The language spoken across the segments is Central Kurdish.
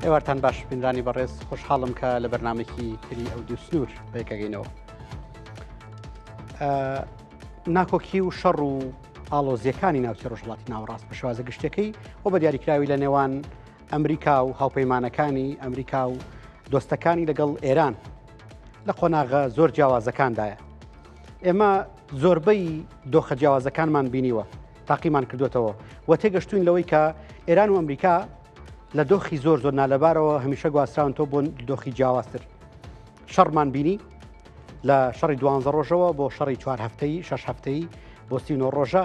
ئێوارتان باش بینرانی بەڕێز خۆشحاڵم کە لە بەرنمێکی تری ئەودیو سنوور بەیەکەگەینەوە. ناکۆکی و شەڕ و ئاڵۆزیەکانی ناوچە ڕۆژهەڵاتی ناوەڕاست بە شێوازە گشتەکەی و بە دیاریکراوی لە نێوان ئەمریکا و هاوپەیمانەکانی ئەمریکا و دۆستەکانی لەگەڵ ئێران لە قۆناغە زۆر جیاوازەکاندایە. ئێمە زۆربەی دۆخە جیاوازەکانمان بینیوە، تاقیمان کردوێتەوە و تێگەشتوین لەوەی کە ئێران و ئەمریکا لە دۆخی زۆر نالەبارەوە هەمیشە گواستراون تۆ بۆ دۆخی جیاوازتر. شەڕمان بینی لە شەڕی 12 ڕۆژەوە بۆ شەڕی 4 هەفتەی 6 هەفتەی بۆ 39 ڕۆژە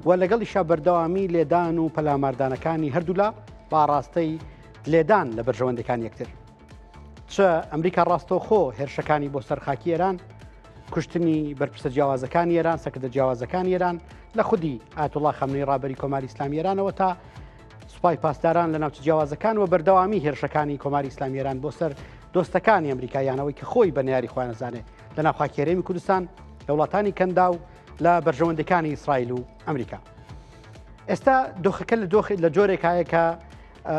و لەگەڵیشا بەردەوامی لێدان و پەلاماردانەکانی هەردوولا باڕاستەی لێدان لە بەرژەوەندەکان یەکتر. چە ئەمریکا ڕاستەوخۆ هێرشەکانی بۆ سەرخاکی ئێران، کوشتنی بەرپرسە جیاوازەکانی ئێران، سەکردە جیاوازەکانی ئێران لە خودی ئایەتوڵا خەمنەی ڕابەری کۆماری ئیسلامی ئێرانەوە تا سوپای پاسداران لە ناوچە جیاوازەکان و بەردەوامی هێرشەکانی کۆماری ئیسلامی ئێران بۆ سەر دۆستەکانی ئەمریکایانەوەی کە خۆی بە نەیاری خۆیان نەزانێت لە ناو خاکێرەمی کوردستان لە وڵاتانی کەندا و لە بەرژەوەندەکانی ئیسرائیل و ئەمریکا. ئێستا دۆخەکە لە جۆرێکایە کە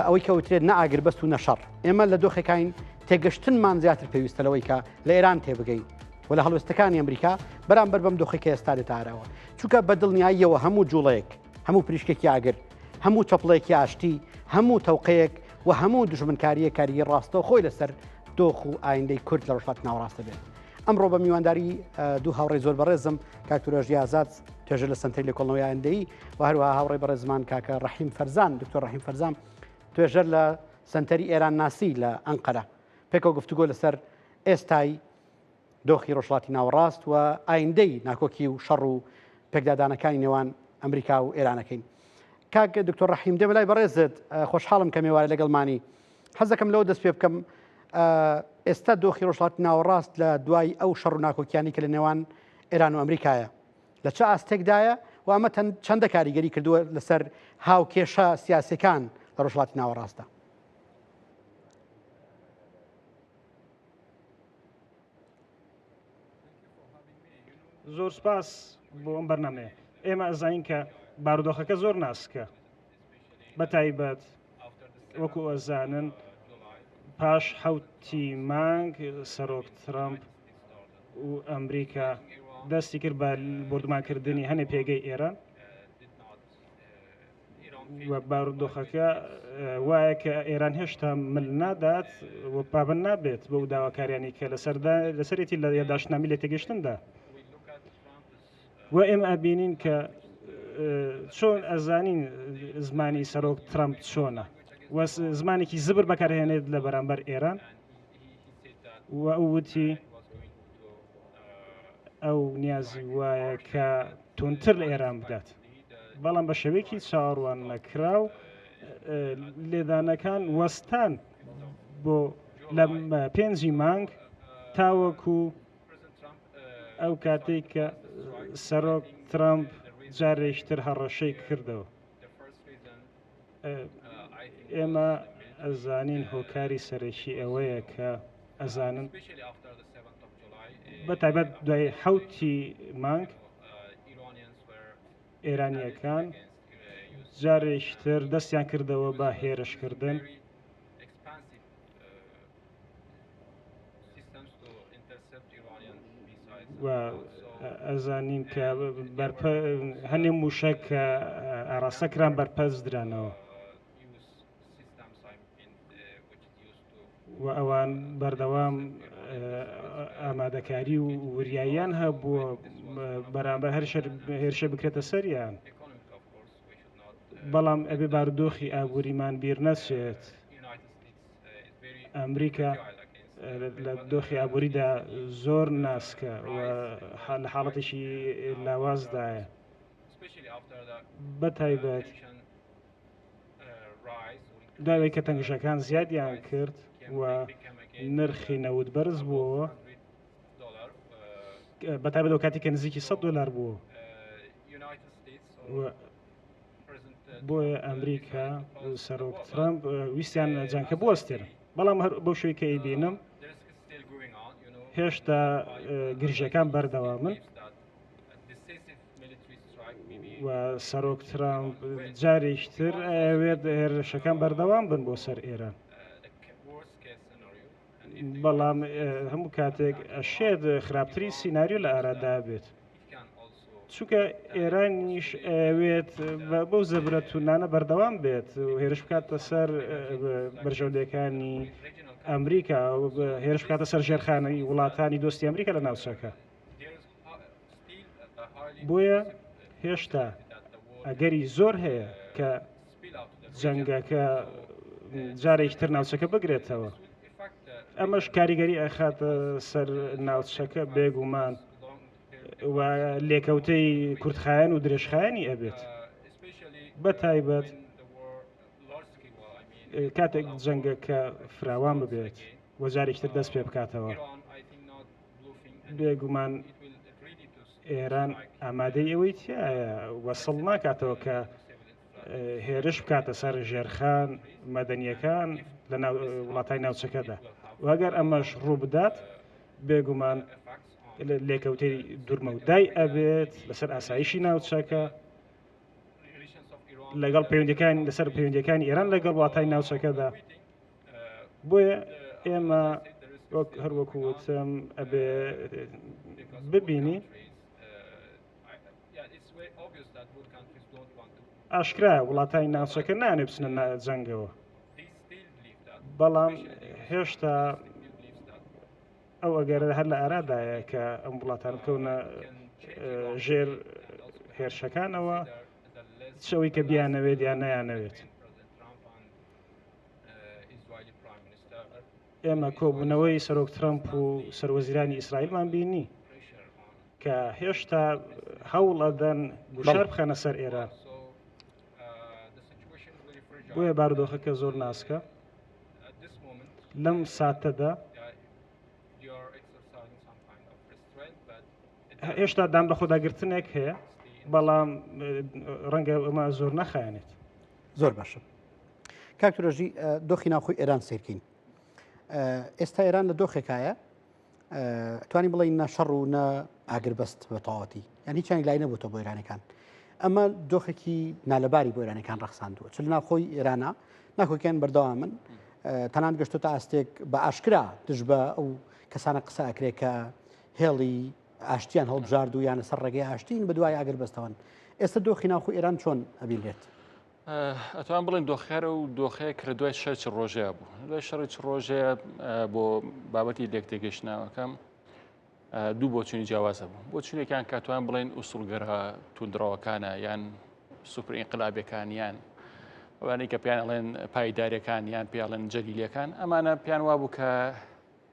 ئەوەی کەوترێت نەئاگر بەست و نەشەڕ. ئێمە لە دۆخەکەین تێگەشتنمان زیاتر پێویستە لەوەی کە لە ئێران تێبگەین و لە هەڵوێستەکانی ئەمریکا بەرامبەر بەم دۆخەکە ئێستا دێتارەوە، چونکە بە دڵنیاییەوە هەموو جوڵەیەک، هەموو پریشکێکی ئاگر، هەموو چەپڵەیەکی ئاشتی، هەموو تەوقەیەک و هەموو دژمنکاریە کاریگەری ڕاستەوە خۆی لەسەر دۆخ و ئایندەی کورد لە ڕۆژهەڵاتی ناوەڕاستە بێت. ئەمڕۆ بە میوانداری دوو هاوڕێی زۆر بەڕێزم کاک تورۆژی ئازاد توێژەر لە سنتەری لێکۆڵنەوەی ئایندەیی و هەروەها هاوڕێی بەڕێزمان کاکە ڕەحیم فەرزان، دکتۆر ڕەحیم فەرزان توێژەر لە سنتەری ئێران ناسی لە ئەنقەرە پێکەوە گفتوگۆ لەسەر ئێستای دۆخی ڕۆژهەڵاتی ناوەڕاست و ئایندەی ناکۆکی و شەڕ و پێکدادانەکانی نێوان ئەمریکا و ئێرانەکەین. کاک دکتۆر ڕەحیم دێ بەلای بەڕێزت، خۆشحاڵم کە میێوارە لەگەڵمانی. حەز دەکەم لەوە دەست پێ بکەم ئێستا دۆخی ڕۆژهەڵاتی ناوەڕاست لە دوای ئەو شەڕ و ناکۆکیانی کە لە نێوان ئێران و ئەمریکایە لە چه ئاستێکدایە و ئەمە چەندە کاریگەری کردووە لەسەر هاوکێشە سیاسەکان لە ڕۆژهەڵاتی ناوەڕاستە؟ زۆر سپاس بۆ ئەم بەرنامەیە. ئێمە ئەزانین کە بارودۆخەکە زۆر ناسکە، بە تایبەت وەکو ئەزانن پاش حوتی مانگ سەرۆک ترامپ و ئەمریکا دەستی کرد بە بردومانکردنی هەنێ پێگەی ئێران و بارودۆخەکە وایە کە ئێران هێشتا مل نادات و پابند نابێت بەو داواکاریانی کە لەسەرێتی لە یادداشتنامی لێ تێگەشتندا. و ئێمە ئەبینین کە چۆن ئەزانین زمانی سەرۆک ترامپ چۆنە و زمانێکی زبر بەکارهێنێت لە بەرامبەر ئێران و ئەووتی ئەو نیازی وایە کە تونتر لە ئێران بدات، بەڵام بە شێوەیەکی چاوەڕوان نەکراو لێدانەکان وەستان بۆ لە 5 مانگ تاوەکو ئەو کاتێک کە سەرۆک ترامپ جارێکتر هەڕەشەی کردەوە. ئێمە ئەزانین هۆکاری سەرەکی ئەوەیە کە ئەزانن بە تایبەت دوای حوتی مانگ ئێرانیەکان جارێکتر دەستیان کردەوە بە هێرشکردن و ئەزانین کە هەنێ موشە کە ئاراستەکران بەرپەرز درانەوە و ئەوان بەردەوام ئامادەکاری و وریاییان هەبووە بەرامبەر هێرشە بکرێتە سەریان، بەڵام ئەبێ بارودۆخی ئابووریمان بیر نەچێت. ئەمریکا لە دۆخی ئابووریدا زۆر ناسکە و لە حاڵەتێکی لاوازدایە، بە تایبەت داوای کە تەنگشەکان زیادیان کرد و نرخی نەوت بەرز بووەوە، بە تایبەت ئەو کاتی کە نزیکی $100 بووە. بۆیە ئەمریکا سەرۆک ترامپ ویستیان جانکە بوەستێنن، بەڵام بەو شوەی کە ئەیبینم هێشتا گرژەکان بەردەوامن و سەرۆک ترامپ جارێکتر ئەوێت هێرشەکان بەردەوام بن بۆ سەر ئێران. بەڵام هەموو کاتێک ئەشێت خراپتری سیناریۆ لە ئارادا بێت چونکە ئێرانیش ئەوێت بەو زەبرەتونانە بەردەوام بێت و هێرش بکاتە سەر بەرژەوندەکانی ئەمریکا هێرش بکاتە سەر ژێرخانەی وڵاتانی دۆستی ئەمریکا لە ناوچەکە. بۆیە هێشتا ئەگەری زۆر هەیە کە جەنگەکە جارێکی تر ناوچەکە بگرێتەوە. ئەمەش کاریگەری ئەخاتە سەر ناوچەکە بێگومان و لێکەوتەی کوردخایەن و درێژخایەنی ئەبێت بە تایبەت کاتێک جەنگەکە فراوان ببێت وەجارێکتر دەست پێ بکاتەوە. بێگومان ئێران ئامادەی ئەوەی تایە وەسڵ ناکاتەوە کە هێرش بکاتە سەر ژێرخان مەدەنیەکان لە وڵاتای ناوچەکەدا. وەگەر ئەمەش ڕوو بدات بێگومان لێکەوتەی دوورمەودای ئەبێت لەسەر ئاسایشی ناوچەکە لەگەڵ پەیوەندیەکان لەسەر پەیوەندیەکانی ئێران لەگەڵ وڵاتای ناوچەکەدا. بۆیە ئێمە هەروەکو وتم ئەبێ ببینی ئاشکرا وڵاتانی ناوچەکە نانێ بچنە جەنگەوە، بەڵام هێشتا ئەو ئەگەرە هەر لە ئارادایە کە ئەم وڵاتان بکەونە ژێر هێرشەکانەوە شەوەی کە بیانەوێت یان نەیانەوێت. ئێمە کۆبوونەوەی سەرۆک ترەمپ و سەروەزیرانی ئیسرائیلمان بینی کە هێشتا هەوڵ ئەدەن گوشار بخەنە سەر ئێران. بۆیە بارودۆخەکە زۆر ناسکە. لەم ساتەدا هێشتا دام بە خۆداگرتنێک هەیە، بەڵام ڕەنگە ئەمە زۆر نەخایەنێت. زۆر باشە. کاکتۆرۆژی دۆخی ناوخۆی ئێران سیرکەین. ئێستا ئێران لە دۆخێکایە توانی بڵێن نە شەڕ و نە ئاگربەست بە تەواوەتی، یان هیچیانی لای نەبووتەوە بۆ ئێرانەکان. ئەمە دۆخێکی نالەباری بۆ ئێرانەکان ڕەخساندووە چ لە ناوخۆی ئێرانە ناکۆکیان بەردەوامن تەنان گەشتۆتە ئاستێک بە ئاشکرا دژ بە ئەو کەسانە قسە ئەکرێت کە هێڵی ئاشتیان هەڵبژارد و یانە سەر ڕێگەی ئاشتین بە دوای ئاگربەستەوەن. ئێستا دۆخی ناوخۆی ئێران چۆن ئەبینێت؟ ئەتوان بڵێن دۆخێرە و دۆخەیە کە دوای شەرچ ڕۆژەیە بوو. دوای شەڕی ڕۆژەیە بۆ بابەتی لێکتێگەشتناوەکەم دوو بۆچوونی جیاوازە بوو. بۆچوونێکیان کاتوان بڵێن ئوسڵگەرە توندڕەوەکانە یان سوپر ئینقلابەکان یان ئەوانەی کە پیان ئەڵێن پایداریەکان یان پیاڵێن جەلیلەکان، ئەمانە پیان وابوو کە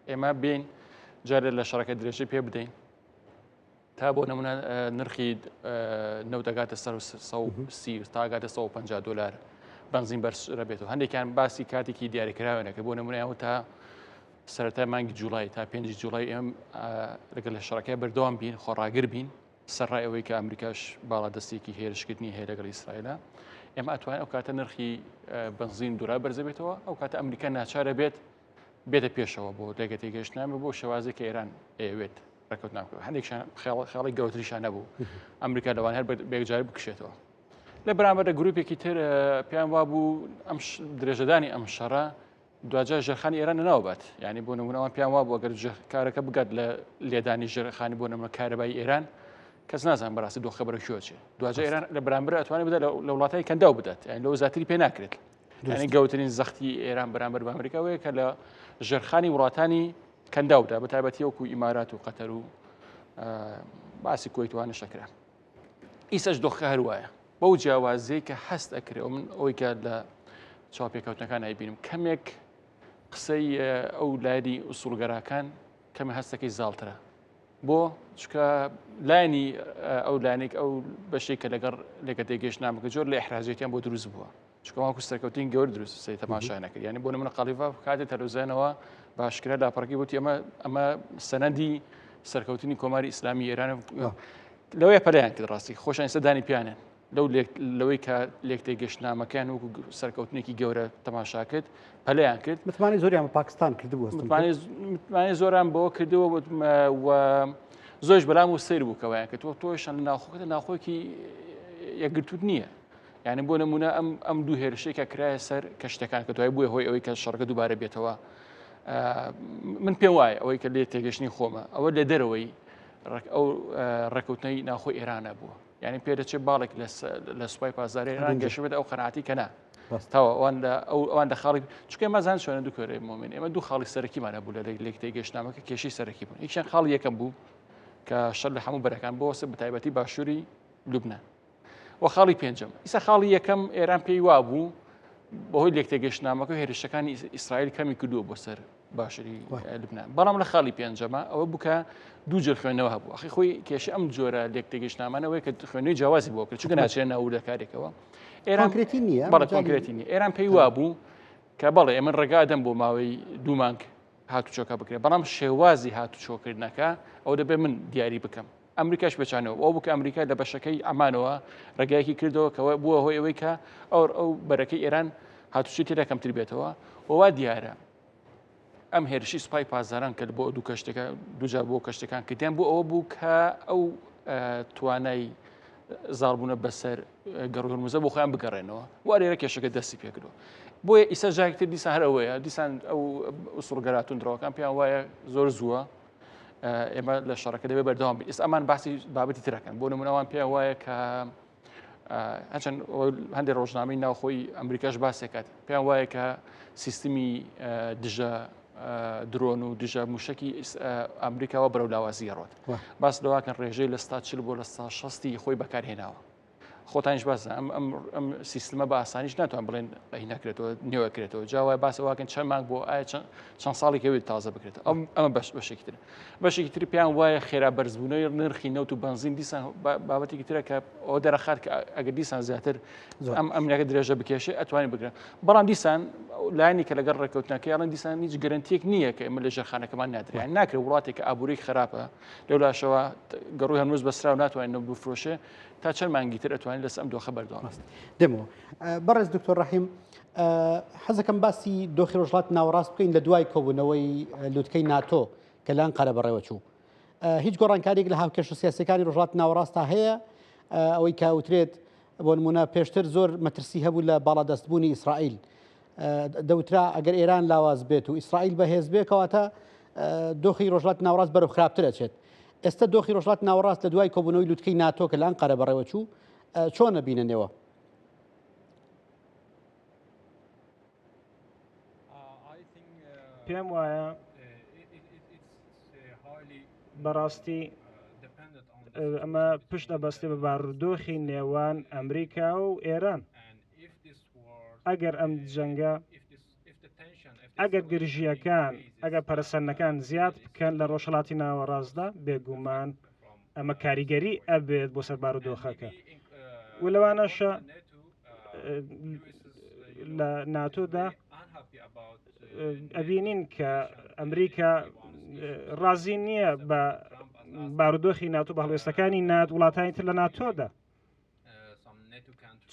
ئێمە بین جارێ لە شەڕەکە درێژەی پێ بدەین تا بۆ نمونە نرخی نەوتەگاتە سەر 130 تاگاتە 150 دلار بنزین بەرزرە بێتەوە. هەندێکیان باسی کاتێکی دیاریکراوێنەکە بۆ نمونەیەوە تا سەرەتای مانگی جوڵای تا 5 جوڵای ئێم لەگەڵ لە شەڕەکەی بەردەوام بین خۆڕاگر بین سەرڕای ئەوەی کە ئەمریکاش باڵا دەستێکی هێرشکردنی هەیە لەگەڵ ئیسرائیلە. ئێمە ئەتوانین ئەو کاتە نرخی بنزین دوورا بەرزە بێتەوە، ئەو کاتە ئەمریکا ناچارە بێتە پێشەوە بۆ لێگەتێگەشتنامە بۆ شێوازێک کە ئێران ئەوێت ڕێکەوت ناکەوە. هەندێکشان خاڵی گەوتریشان نەبوو ئەمریکا لەوان هەر بێگجار بکشێتەوە. لە بەرامبەر گروپێکی تر پیان وابوو ئەم درێژەدانی ئەم شەڕە دوجا ژێرخانی ئێران ناوبات، یعنی بۆ نمونەوە پیان وابوو ئەگەر کارەکە بگات لە لێدانی ژێرخانی بۆ نمونە کارەبای ئێران کەس نازان بەڕاستی دۆخە بەرەکوێچێ. دوجا ئێران لە بەرامبەر ئەتوانێت بدات لە وڵاتانی کەنداو بدات، یعنی لەو زیاتری پێ ناکرێت. یعنی گەوترین زەختی ئێران بەرامبەر بە ئەمریکاوەیە کە لە ژێرخانی وڵاتانی کەنداودا بە تایبەتی وەکو ئیمارات و قەتەر و باسی کۆیتوانە شەکرا. ئیسەش دۆخە هەروایە بەو جیاوازەیە کە هەست ئەکرێ من ئەوەی کە لە چاوپێکەوتنەکان ئایبینم کەمێک قسەی ئەو لایەنی ئوسوڵگەراکان کەمە هەستەکەی زاڵترە بۆ چکە لایەنی ئەو لایەنێک ئەو بەشێک کە لەگەڕ لێکەتێگەشتنامەکە جۆر لە ئیحراجێتیان بۆ دروست بووە چکەواکو سەرکەوتین گەور دروست سی تەماشای نەکرد. یعنی بۆ نمونە قالیڤا کاتێک تەلەڤیزیۆنەوە باشکرا لاپەڕەکەی وتی ئەمە سەنەدی سەرکەوتنی کۆماری ئیسلامی ئێرانە لەوەیە پەلەیان کرد ڕاستی خۆشیان سەدانی پیانێن لەوەی کە لێکتێگەشتنامەکان وەکو سەرکەوتنێکی گەورە تەماشا کرد پەلەیان کرد. متمانی زۆریان بە پاکستان کردبوو، متمانی زۆران بەوە کردەوە و زۆرش بەلام و سیر بوو کەوایان کرد تۆشان لە ناوخۆکە ناوخۆکی یەکگرتووت نییە. یعنی بۆ نمونە ئەم دوو هێرشێکە کرایە سەر کە شتەکان کە دوای بووە هۆی ئەوەی کە شەڕەکە دووبارە بێتەوە من پێم وایە ئەوەی کە لێ تێگەشتنی خۆمە ئەوە لە دەرەوەی ئەو ڕێکوتنەی ناوخۆی ئێرانە بووە یعنی پێ دەچێت باڵێک لە سوپای پازاری ئێران گەشت ئەو قەناعەتی کە نا تاوە ئەوان لە خاڵی چکە مەزان چۆنە دوو کۆرەی مۆمن ئێمە دوو خاڵی سەرەکیمانە بوو لە لێک تێگەشتنامەکە کێشەی سەرەکی بوون یەکیان خاڵی یەکەم بوو کە شەر لە هەموو بەرەکان بۆسە بە تایبەتی باشووری لوبنان و خاڵی پێنجەم ئیسا خاڵی یەکەم ئێران پێی وا بوو بەهۆی لێک تێگەشتنامەکە هێرشەکانی ئیسرائیل کەمی کردووە بۆ سەر باشووری لوبنان بەڵام لە خاڵی پێنجەمە ئەوە بووکە دوو جۆر خوێندنەوە هەبوو ئەخی خۆی کێشە ئەم جۆرە لێک تێگەشتنامانەوەی کە خوێنەوەی جیاوازی بۆ کرد چونکە ناچێت ناو لە کارێکەوە ئێران کۆنکرێتی نییە بەڵێ کۆنکرێتی نیە ئێران پێی وا بوو کە بەڵێ ئێمە ڕێگادەم بۆ ماوەی دوو مانگ هاتوچۆکە بکرێت بەڵام شێوازی هاتوچۆکردنەکە ئەو دەبێ من دیاری بکەم ئەمریکاش بچانەوە ئەو بووکە ئەمریکا لە بەشەکەی ئەمانەوە ڕێگایەکی کردەوە کە بووە هۆی ئەوەی کە ئەو بەرەکەی ئێران هاتوچی تێدا کەمتر بێتەوە ووا دیارە ئەم هێرشی سوپای پازاران کرد بۆ دوو کەشتێکە دووجار بۆ کەشتەکان کردیان بۆ ئەوە بوو کە ئەو توانای زاڵبوونە بەسەر گەڕهورمزە بۆ خۆیان بگەڕێنەوە وارێرە کێشەکە دەستی پێکردەوە بۆیە ئیسا جاکتر دیسان هەر ئەوەیە دیسان ئەو سوڕگەراتون درەوەکان پێیان وایە زۆر زووە ئێمە لە شەڕەکە دەبێت بەردەوام بێت ئێستا ئەمان باسی بابەتی ترەکەن بۆ نمونەوان پێیان وایە کە هەچەند هەندێک ڕۆژنامەی ناوخۆی ئەمریکاش باسێکات پێیان وایە کە سیستمی دژە درۆن و دژە موشکی ئەمریکاوە بەرەو لاوازی گەڕۆت باس لەواکەن ڕێژەی لە ستا 40 بۆ لە ستا 60 خۆی بەکارهێناوە خۆتانیش باسە ئەم سیستمە بە ئاسانیش ناتوان بڵێن ئەی نەکرێتەوە نێوەکرێتەوە جاوای باسە واکەن چەند مانگ بۆ ئایا چەند ساڵێکەوەی تازە بکرێتەوە ئەمە بەشێکی تر بەشێکی تر پێیان وایە خێرا بەرزبوونەوەی نرخی نەوت و بنزین دیسان بابەتێکی ترە کە ئەوە دەرەخات کە ئەگەر دیسان زیاتر ئەمریکا درێژە بکێشێ ئەتوانین بگرن بەڵام دیسان لایانی کە لەگەڵ ڕێکەوتنەکەیان دیسان هیچ گەرنتیەک نییە کە ئێمە لە ژێرخانەکەمان نادرێن ناکرێت وڵاتێک کە ئابووری خراپە لەولاشەوە گەڕووی هەنووز بەسرا و ناتوانین بفرۆشێ تا چەند مانگی تر ئەتوانین لەس ئەم دۆخە بەردەوام دەمەوە بەڕێز دکتۆر ڕەحیم حەزەکەم باسی دۆخی ڕۆژهەڵات ناوەڕاست بکەین لە دوای کۆبوونەوەی لووتکەی ناتۆ کە لە ئەنقەرە بەڕێوە چوو هیچ گۆڕانکاریێک لە هاوکێش سیاسەکانی ڕۆژهەڵات ناوەڕاستە هەیە ئەوەی کاوترێت بۆ نمونە پێشتر زۆر مەترسی هەبوو لە باڵادەستبوونی ئیسرائیل دەوترا ئەگەر ئێران لاواز بێت و ئیسرائیل بەهێز بێت کەواتە دۆخی ڕۆژهەڵات ناوەڕاست بەرەو خراپتر ئەچێت ئێستا دۆخی ڕۆژهەڵات ناوەڕاست لە دوای کۆبوونەوەی لووتکەی ناتۆ کە لە ئەنقەرە بەڕێوە چوو چۆنە بیننەوە؟ پێم وایە بەڕاستی ئەمە پشت ئەبەستێ بە بارودۆخی نێوان ئەمریکا و ئێران ئەگەر ئەم جەنگە ئەگەر گرژیەکان ئەگەر پەرسەندەکان زیاد بکەن لە ڕۆژهەڵاتی ناوەڕاستدا بێگومان ئەمە کاریگەری ئەبێت بۆ سەر بارودۆخەکە و لەوانەشە لە ناتۆدا ئەبینین کە ئەمریکا ڕازی نییە بە بارودۆخی ناتۆ بە هەڵوێستەکانی وڵاتانی تر لە ناتۆدا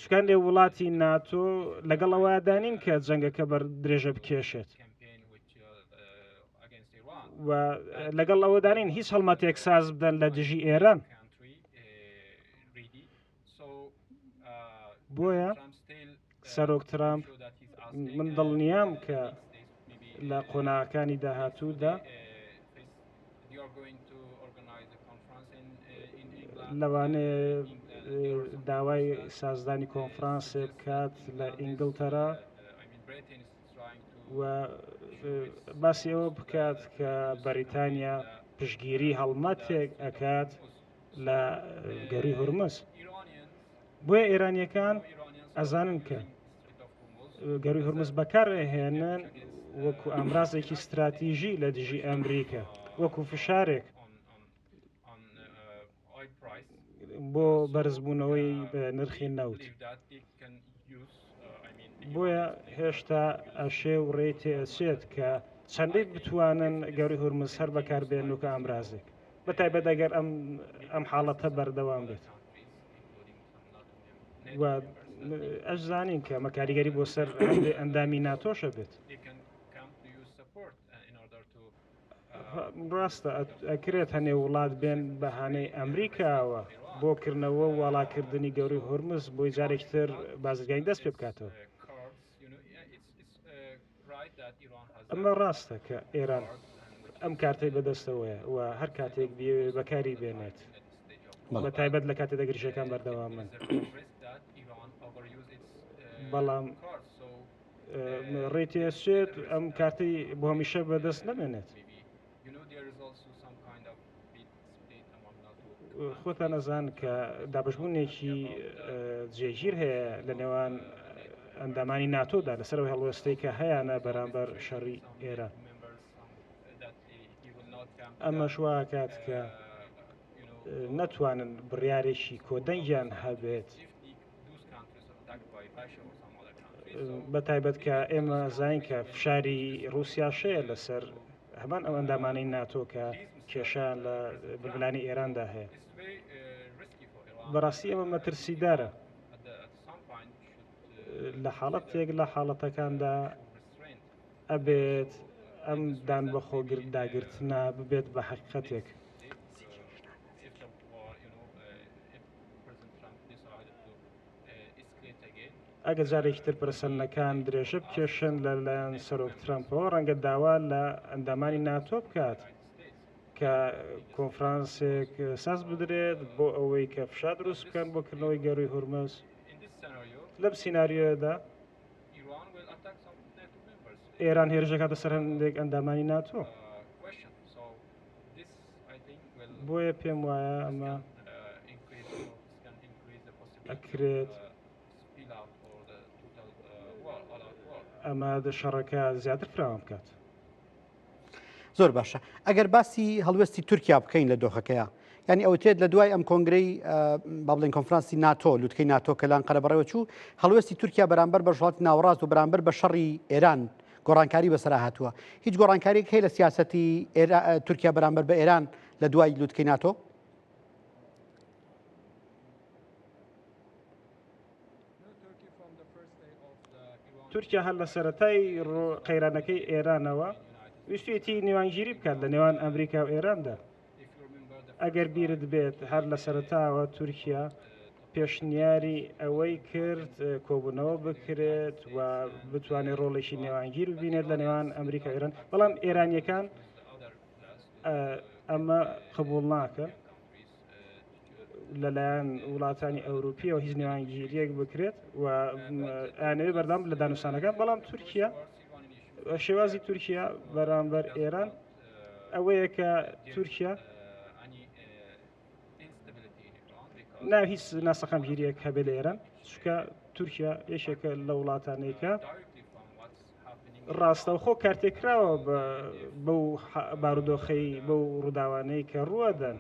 چکان لێ وڵاتی ناتۆ لەگەڵ ئەوەدانین کە جەنگەکە بەر درێژە بکێشێت و لەگەڵ ئەوەدانین هیچ هەڵمەتێک ساز بدەن لە دژی ئێران بۆیە سەرۆک ترامپ من دڵنیام کە لە قۆناغەکانی داهاتوودا لەوانەیە داوای سازدانی کۆنفرانسێ بکات لە ئینگلتەرا و باسی ئەوە بکات کە بەریتانیا پشتگیری هەڵمەتێک ئەکات لە گەڕی هورمز بۆیە ئێرانیەکان ئەزانن کە گەڕی هورمز بەکارهێنن وەکو ئامرازێکی استراتیژی لە دژی ئەمریکا وەکو فشارێک بۆ بەرزبوونەوەی بە نرخی نەوت بۆیە هێشتا ئەشێ و ڕێی تێچێت کە چەندەی بتوانن گەڕی هورمز هەر بەکاربێن و کە ئامرازێک بەتایبەت ئەگەر ئەم حاڵەتە بەردەوام بێت و ئەش زانین کە مەکاریگەری بۆ سەر ئەندامی ناتۆشە بێت ڕاستە ئەکرێت هەنێ وڵات بێن بەهانەی ئەمریکاوە بۆکردنەوە وڵاکردنی گەوری هورمز بۆی جارێکی تر بازرگانی دەست پێ بکاتەوە ئەمە ڕاستە کە ئێران ئەم کارتەی بەدەستەوەیە و هەر کاتێک بەکاری بێنێت بە تایبەت لە کاتێ دەگرژەکان بەردەوام من بەڵام ڕێتێسێت ئەم کارتەی بۆ هەمیشە بەدەست نەمێنێت خۆتان نەزان کە دابشبوونێکی جێگیر هەیە لە نێوان ئەندامانی ناتۆدا لەسەرەوەی هەڵوەستەی کە هەیەە بەرامبەر شەڕی ئێران ئەمە شوا کات کە نەتوانن بڕیارێکی کۆدەنگیان هەبێت بە تایبەت کە ئێمە زانین کە فشاری رووسیا شەیە لەسەر هەمان ئەو ئەندامانەی ناتۆ کە کێشیان لە بلبلانی ئێراندا هەیە بەڕاستی ئەمە مەترسیدارە لە حاڵەتێک لە حاڵەتەکاندا ئەبێت ئەم دان بەخۆ داگرتنا ببێت بە حقیقەتێک ئەگە جارێکتر پرسەنەکان درێژە بکێشن لەلایەن سەرۆک ترامپەوە ڕەنگە داوا لە ئەندامانی ناتۆ بکات کە کۆنفرانسێک ساز بدرێت بۆ ئەوەی کە فشار دروست بکەن بۆکردنەوەی گەڕووی هورمز لەم سیناریۆدا ئێران هێرشەکاتە سەر هەندێک ئەندامانی ناتۆ بۆیە پێم وایە ئەمە ئەکرێت ئەمە شەڕەکە زیاتر فراوان بکات زۆر باشە ئەگەر باسی هەڵوێستی تورکیا بکەین لە دۆخەکەیە ینی ئەوتێت لە دوای ئەم کۆنگرەی با بڵێن کۆنفرانسی ناتۆ لوتکەی ناتۆ کەلان قەرەبەڕەوە چوو هەڵوێستی تورکیا بەرامبەر بە ژڵاتی ناوەڕاست و بەرامبەر بە شەڕی ئێران گۆڕانکاری بەسەرا هاتووە هیچ گۆڕانکاریەک هەیە لە سیاسەتی تورکیا بەرامبەر بە ئێران لە دوای لوتکەی ناتۆ تورکیا هەر لە سەرەتای قەیرانەکەی ئێرانەوە ویستێتی نێوانگیری بکات لە نێوان ئەمریکا و ئێراندا ئەگەر بیرت بێت هەر لە سەرەتاوە تورکیا پێشنیاری ئەوەی کرد کۆبوونەوە بکرێت و بتوانێت ڕۆڵێکی نێوانگیر ببینێت لە نێوان ئەمریکا ئێران بەڵام ئێرانیەکان ئەمە قبول ناکەن لەلایەن وڵاتانی ئەوروپیەوە هیچ نێوانگیریەک بکرێت و ئانەوێ بەردەم لە دانوستانەکان بەڵام تورکیا شێوازی تورکیا بەرامبەر ئێران ئەوەیە کە تورکیا ناو هیچ ناسەخەمگیریەک هەبێ لە ئێران چکە تورکیا یەکێکە لە وڵاتانێکە ڕاستەوخۆ کارتێکراوە بەو بارودۆخەی بەو ڕووداوانەی کە ڕوەدەن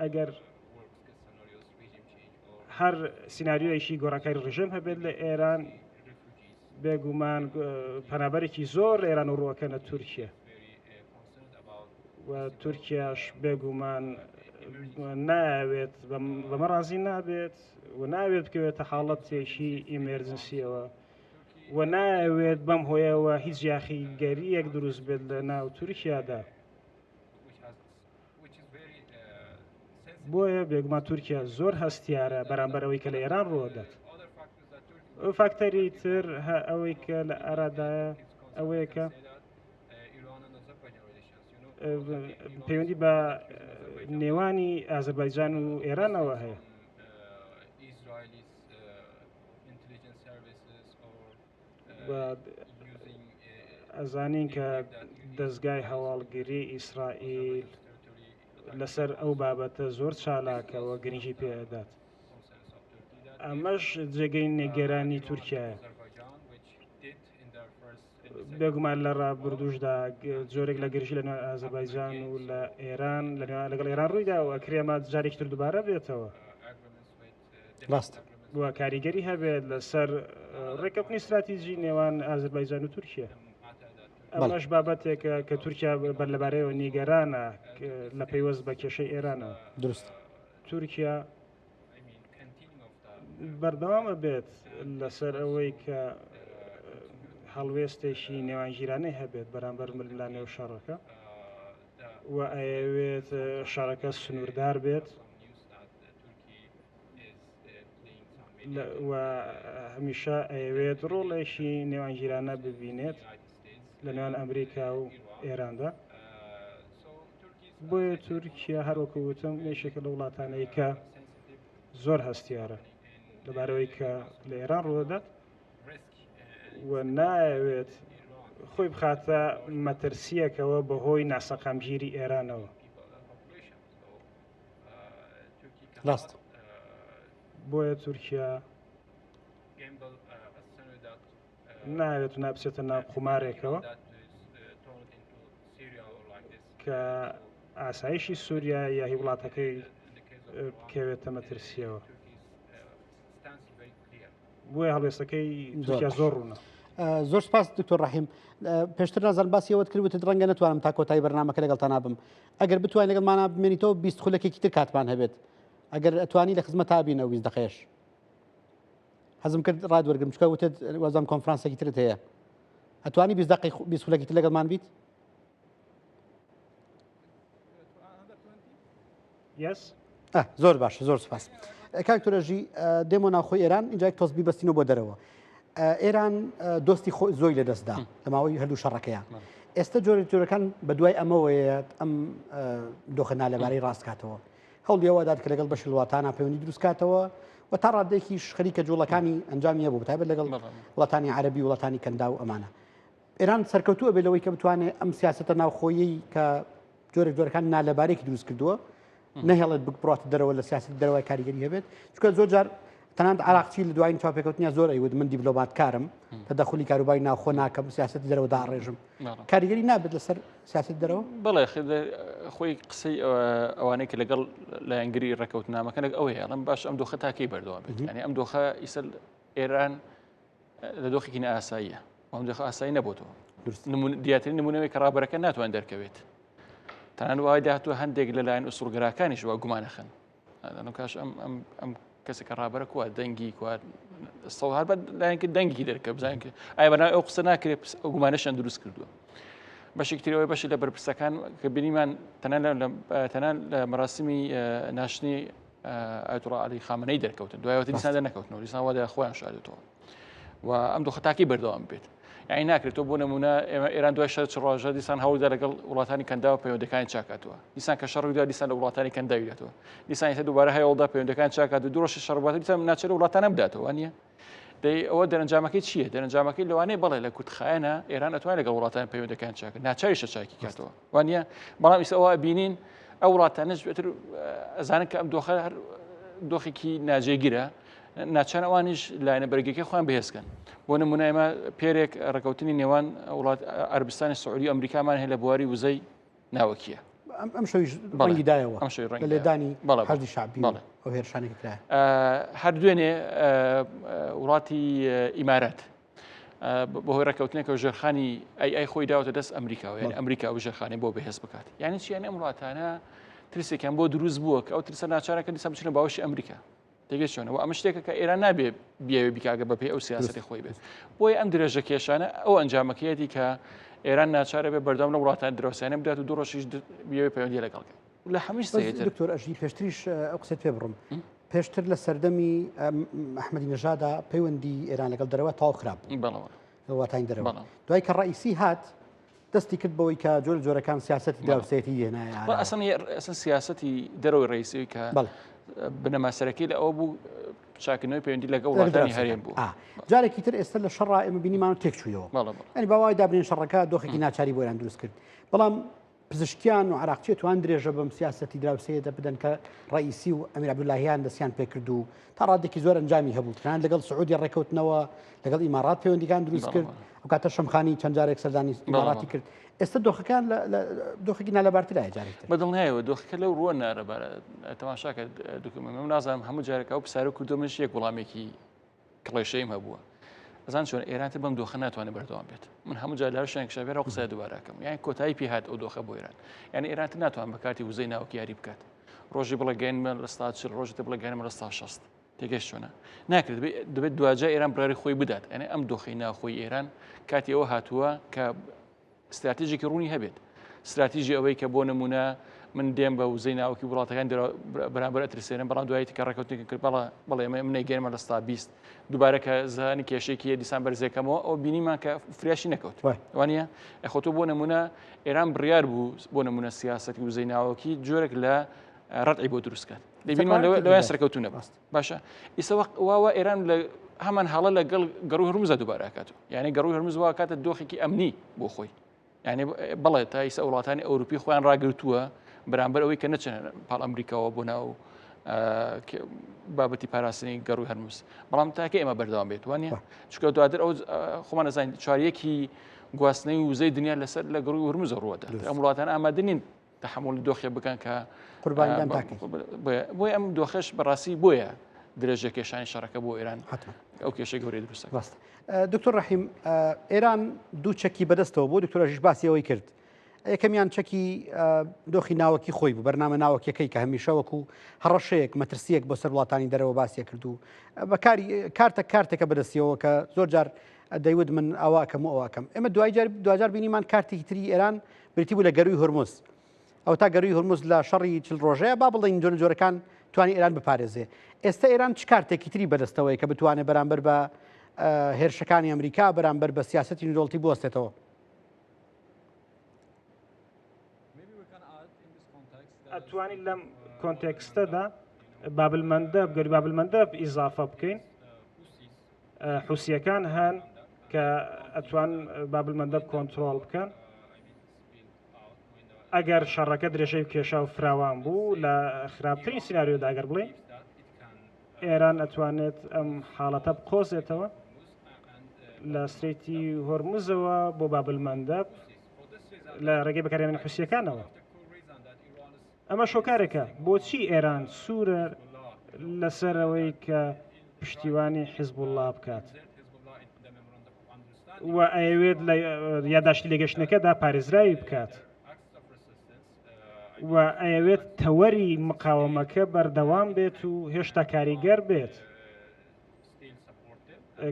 ئەگەر هەر سیناریۆیەکی گۆڕانکاری ڕژێم هەبێت لە ئێران بێگومان پەنابەرێکی زۆر لە ئێران و ڕوەکەنە تورکیا و تورکیاش بێگومان ناوێت بەمە ڕازی نابێت و ناوێت بکەوێتە حاڵەتێکی ئیمێرجنسیەوە و ناوێت بەم هۆیەوە هیچ یاخیگەریەک دروست بێت لە ناو تورکیادا بۆیە بێگومان تورکیا زۆر هەستیارە بەرامبەرەوەی کە لە ئێران ڕوەدات ئەو فاکتەری تر ئەوەی کە لە ئارادایە ئەوەیە کە پەیوەندی بە نێوانی ئازەربایجان و ئێرانەوە هەیە ئەزانین کە دەستگای هەواڵگیری ئیسرائیل لەسەر ئەو بابەتە زۆر چالاکەوە گرنگی پێدات ئەمەش جێگەی نێگەرانی تورکیایە بێگومان لە ڕابردوشدا جۆرێک لە گرژی لە ئازەربایجان و لە ئێران لەگەڵ ئێران ڕوویدا و ئەکرێمە جارێکی تر دووبارە بێتەوە ڕاست وە کاریگەری هەبێت لەسەر ڕێکەوتنی استراتیژی نێوان ئازەربایجان و تورکیا ئەمەش بابەتێکە کە تورکیا لەبارەیەوە نیگەرانە لە پەیوەست بە کێشەی ئێرانەوە درست تورکیا بەردەوامە بێت لەسەر ئەوەی کە هەڵوێستێکی نێوانگیرانەی هەبێت بەرامبەر ململانێ و شەڕەکە و ئەوێت شەڕەکە سنووردار بێت و هەمیشە ئەوێت ڕۆڵێکی نێوانگیرانە ببینێت لە نێوان ئەمریکا و ئێراندا. بۆیە تورکیا هەروەکو وتم یەکێکە لە وڵاتانەی کە زۆر هەستیارە لەبارەوەی کە لە ئێران ڕوودەدات و نایەوێت خۆی بخاتە مەترسیەکەوە بەهۆی ناسەقامگیری ئێرانەوە. ڕاست. بۆیە تورکیا ناوێت و نابچێتە ناو قومارێکەوە کە ئاسایشی سووریا یا هی وڵاتەکەی بکەوێتە مەترسیەوە. بۆیە هەڵوێستەکەی تورکیا زۆر ڕوونە. زۆر سپاس دکتۆر ڕەحیم. پێشتر نازان باسیەوەت کردوتت ڕەنگە نتوانم تا کۆتایی بەرنامەکە لەگەڵتان نابم. ئەگەر بتوانین لەگەڵمانە بمێنیتەوە 20 خولەکێکی تر کاتمان هەبێت. ئەگەر ئەتوانی لە خزمەت تابینەوە 20 دقەیەش. حەزم کرد ڕادوەرگرم چکە وتت وەزام کۆنفرانسێکی ترت هەیە. ئەتوانی 20 دقەی 20 خولەکی تر لەگەڵمان بیت؟ زۆر باشە، زۆر سپاس. کاکتۆرەژی دێمە ناوخۆی ئێران اینجا تۆز بیبەستینەوە بۆ دەرەوە. ئێران دۆستی زۆی لەدەستدا لە ماوەی هەردوو شەڕەکەیان. ئێستا جۆرەکان بە دوای ئەمەوەیە ئەم دۆخە نالەبارەی ڕاستکاتەوە. هەوڵی ئەوەدات کە لەگەڵ بەشی وڵاتانە پەیوەندی دروستکاتەوە و تا ڕادێکیش خەریکە جوڵەکانی ئەنجامیە بوو بەتایبەت لەگەڵ وڵاتانی عەرەبی وڵاتانی کەندا و ئەمانە. ئێران سەرکەوتووە بێت لەوەی کە بتوانێت ئەم سیاسەتە ناوخۆیی کە جۆرەکان نالەبارێکی دروست کردووە نەهێڵێت بڕاتە دەرەوە لە سیاست دەرەوەی کاریگەری هەبێت. چونکە زۆر جار تەنانەت عراقچی لە دوای چاپێکەوتنیا زۆر ئەیوت من دیپلۆماتکارم تەدەخولی کاروباری ناوخۆ ناکەم سیاسەتی دەرەوەدا ڕێژم. کاریگەری نابێت لەسەر سیاست دەرەوە؟ بەڵێ خۆی قسەی ئەوانەی کە لەگەڵ لایەنگری ڕێکەوتنامەکە ئەوەیە ئەڵم باش ئەم دۆخە تاکەی بەردەوام بێت. یعنی ئەم دۆخە ئیسەر ئێران لە دۆخێکی نائاساییە و ئەم دۆخە ئاسایی نەبووەوە. دیاترین نمونەوەی کە ڕابەرەکە ناتوان دەرکەوێت. تەنانەت وای داهاتوە هەندێک لەلایەن ئوسوڵگەراکانیش وا گومانەخەن. کاش ئەم کەسێکە ڕابەرە کووە دەنگی هەر بە لایەنکە دەنگی دەرکە بزانین کە ئایا بەناو ئەو قسە ناکرێت ئەو گومانەشیان دروست کردووە. بەشێکی ترەوەی بەشی لە بەرپرسەکان کە بینیمان تەنان لە مەراسمی ناشنی ئایەتوڵا عەلی خامنەی دەرکەوتن دوایەوە دیسان دەرنەکەوتنەوە دیسان وا خۆیان شادێتەوە و ئەم دۆخە تاکی بەردەوام بێت. یعنی ناکرێتەوە بۆ نمونە ئێران دوای شەڕ ڕۆژە دیسان هەوڵدا لەگەڵ وڵاتانی کەندا و پەیوەندەکانی چاکاتوە. دیسان کە شەڕیدا دیسان لە وڵاتانی کەندا ویرێتەوە. دیسان ئێستا دووبارە هەوڵدا پەیوەندەکان چاکات و دوو ڕۆژی شەڕبات دیسان ناچێت وڵاتانە بداتەوە وانە؟ ئەوە دەرەنجامەکەی چییە؟ دەرەنجامەکەی لەوانەیە بەڵێ لە کورتخایەنە ئێران ئەتوانێت لەگەڵ وڵاتانی پەیوەندەکان چاکە ناچاریشە چاکی کاتەوە وانە؟ بەڵام ئێستا ئەوە بینین ئەو وڵاتانەش بێتتر ئەزانن کە ئەم دۆخە دۆخێکی ناجێگیرە ناچان ئەوانیش لایەنە بەرگەکەی خۆیان بەهێزکەن. بۆ نمونە ئێمە پێرێک ڕێکەوتنی نێوان وڵات عەربستانی سعودی و ئەمریکامان هەیە لە بواری وزەی ناوەکیە. ئەم شەویش ڕەنگی دایەوە لە لێدانی حەزی شعبی ئەو هێرشانێکی کرایە. هەر دوێنێ وڵاتی ئیمارات بەهۆی ڕێکەوتنێکەوە ژێرخانی ئەی خۆی داوەتە دەست ئەمریکاوە یعنی ئەمریکا و ژێرخانی بۆ بەهێز بکات. یعنی چیان ئەم وڵاتانە ترسێکیان بۆ دروست بووە کە ئەو ترسە ناچارەکە دیسان بچنە باوەشی ئەمریکا. تێگەشتێنەوە ئەمە شتێکە کە ئێران نابێ بیاوێ بیکاگە بەپێی ئەو سیاسەتی خۆی بێت. بۆی ئەم درێژە کێشانە ئەو ئەنجامەکەیەتی کە ئێران ناچارە بێ بەردەم لە وڵاتان دراوسیانە بدات و دوو ڕۆژیش بیاوێ پەیوەندی لەگەڵکە. لە هەمیش دکتۆر ئەژی پێشتریش ئەو قسەت پێ بڕم. پێشتر لە سەردەمی ئەحمەدی نەژادا پەیوەندی ئێران لەگەڵ دەرەوە تاو خراپ لە وڵاتانی دەرەوە. دوای کە ڕئیسی هات دەستی کرد بەوەی کە جۆرەکان سیاسەتی دراوسێتی هێنایە. ئەسەن سیاسەتی دەرەوەی ڕئیسی کە بنەماسەرەکەی لە ئەوە بوو چاکردنەوەی پەیوەندی لەگەڵ وڵاتانی هەرێم بوو. جارێکی تر ئێستا لە شەڕ ئێمە بینیمان و تێکچوویەوە. ئەنی باوای دابرین شەڕەکە دۆخێکی ناچاری بۆ ئێران دروست کرد. بەڵام پزیشکیان و عراقچی توان درێژە بەم سیاسەتی دراوسەیەدا بدەن کە ڕئیسی و ئەمیر عەبدولاهیان دەستیان پێ کرد و تا ڕادێکی زۆر ئەنجامی هەبوو. تەنانەت لەگەڵ سعودی ڕێکەوتنەوە لەگەڵ ئیمارات پەیوەندیەکان دروست کرد. ئەو کاتە شەمخانی چەند جارێک سەردانی ئیماراتی کرد. ئێستا دۆخەکان دۆخێکی نالەبارترایە جارێکتر. بەدڵنیایەوە دۆخەکە لەو ڕووە نارەبارە تەماشاکە دوکمەم نازانم هەموو جارێکە ئەو پسارە کردومش یەک وەڵامێکی کڵێشەیم هەبووە. ئەزان چۆن ئێرانتر بەم دۆخە ناتوانێت بەردەوام بێت. من هەموو جار لەشیان کشاوێرە و قسە دووبارەکەم. یعنی کۆتایی پێ هات ئەو دۆخە بۆ ئێران. یعنی ئێرانتر ناتوان بە کاتی وزەی ناوەکی یاری بکات. ڕۆژی بڵێ گەینمە لە ستا 40 ڕۆژێتە بڵێ گەینمە لە ستا 60. تێگەیشت چۆنە؟ ناکرێت دەبێت دوجا ئێران بڕاری خۆی بدات. یعنی ئەم دۆخەی ناوخۆی ئێران کاتی ئەوە هاتووە کە استراتیژێکی ڕوونی هەبێت. استراتیژی ئەوەی کە بۆ نمونە من دێم بە وزەی ناوکی وڵاتەکان بەرامبەر ئەترسێنم بەڵام دوایەتی کە ڕێکەوتنێکی کرد بەڵێ منە گەێنمە لە ستا 20 دووبارە کە زانی کێشێکی دیسان بەرزێکەمەوە ئەو بینیمان کە فرێشی نەکەوت وانە ئەخۆتۆ بۆ نمونە ئێران بڕیار بوو بۆ نمونە سیاسەتی وزەی ناوکی جۆرێک لە ڕەتعی بۆ دروستکات دەبینمان لەوەیان سەرکەوتو نەباست باشە ئیسە واوە ئێران لە هەمان حاڵە لەگەڵ گەڕوی هەرموزە دووبارە کاتەوە یعنی گەڕوی هەرمز وا کاتە دۆخێکی ئەمنی بۆ خۆی یعنی بەڵێ تا ئیسە وڵاتانی ئەوروپی خۆیان ڕاگرتووە بەرامبەر ئەوەی کە نەچێن پاڵ ئەمریکاوە بۆ ناو بابەتی پاراستنی گەڕوی هەرمز بەڵام تاکە ئێمە بەردەوام بێت وانە چکە دواتر ئەو خۆمان نەزانین چارەیەکی گواستنەی وزەی دنیا لەسەر لە گەڕوی هەرمزە ڕوەدا ئەم وڵاتان ئامادە نین تحمل دۆخێ بکەن کە قوربانیان بۆی ئەم دۆخەش بەڕاستی بۆیە درێژە کێشانی شەڕەکە بۆ ئێران ئەو کێشەی گەورەی دروستە ڕاست دکتۆر ڕەحیم ئێران دوو چەکی بەدەستەوە بۆ دکتۆرەژیش باسی ئەوەی کرد یەکەمیان چەکی دۆخی ناوەکی خۆی بوو بەرنامە ناوەکیەکەی کە هەمیشە وەکو هەڕەشەیەک مەترسیەک بۆ سەر وڵاتانی دەرەوە باسیە کردو بەکاری کارتێکە بەدەستیەوە کە زۆر جار دەیود من ئەوواکەم و ئەوواکەم ئێمە دوجار بینیمان کارتێکی تری ئێران بریتی بوو لە گەروی هورموز ئەو تا گەروی هورموز لە شەڕی 40 ڕۆژەیە با بڵێن جۆرەکان توانی ئێران بپارێزێ ئێستا ئێران چ کارتێکی تری بەدەستەوەی کە بتوانێت بەرامبەر بە هێرشەکانی ئەمریکا بەرامبەر بە سیاسەتی نودۆڵتی بوەستێتەوە ئەتوانین لەم کۆنتێکستەدا بابلمەندەب گەری بابلمەندەب ئیزافە بکەین حوسیەکان هەن کە ئەتوان بابلمەندەب کۆنتترۆل بکەن ئەگەر شەڕەکە درێژەی کێشا و فراوان بوو لە خراپترین سیناریۆدا ئەگەر بڵێ ئێران ئەتوانێت ئەم حاڵەتە بقۆزێتەوە لە سرێتی هۆرموزەوە بۆ بابلمەندەب لە ڕێگەی بەکارهێنانی حوسیەکانەوە ئەمە شۆکارێکە بۆچی ئێران سوورە لەسەرەوەی کە پشتیوانی حیزب الله بکات و ئەوێت لە یادداشتی لێگەشتنەکەدا پارێزراوی بکات و ئەوێت تەوەری مقاومەکە بەردەوام بێت و هێشتا کاریگەر بێت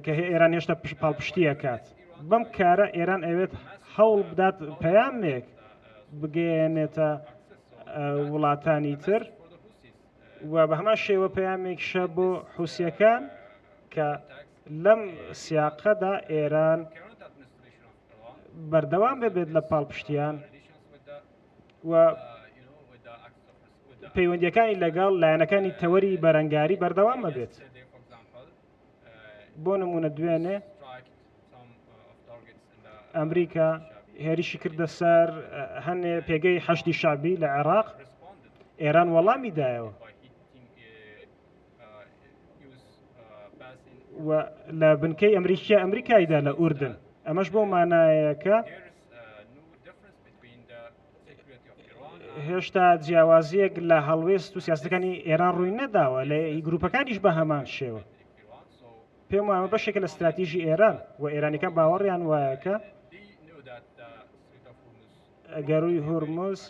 کە ئێران هێشتا پاڵپشتیە کات بەم کارە ئێران ئەوێت هەوڵ بدات پەیامێک بگەێنێتە وڵاتانی تر و بە هەمان شێوە پەیامێکشە بۆ حوسیەکان کە لەم سیاقەدا ئێران بەردەوام بێت لە پاڵپشتیان و پەیوەندیەکانی لەگەڵ لایەنەکانی تەوەری بەرەنگاری بەردەوامە بێت بۆ نمونە دوێنێ ئەمریکا هێرشی کردە سەر هەنێ پێگەی حەشتی شعبی لە عێراق ئێران وەڵامی دایەوە و لە بنکەی ئەمریکایدا لە ئوردن ئەمەش بۆ مانایەکە هێشتا جیاوازیەک لە هەڵوێست و سیاستەکانی ئێران ڕووی نەداوە لە گروپەکانیش بە هەمان شێوە پێم وایە بەشێکە لە استراتیژی ئێران و ئێرانیەکان باوەڕیان وایەکە گەروی هورموز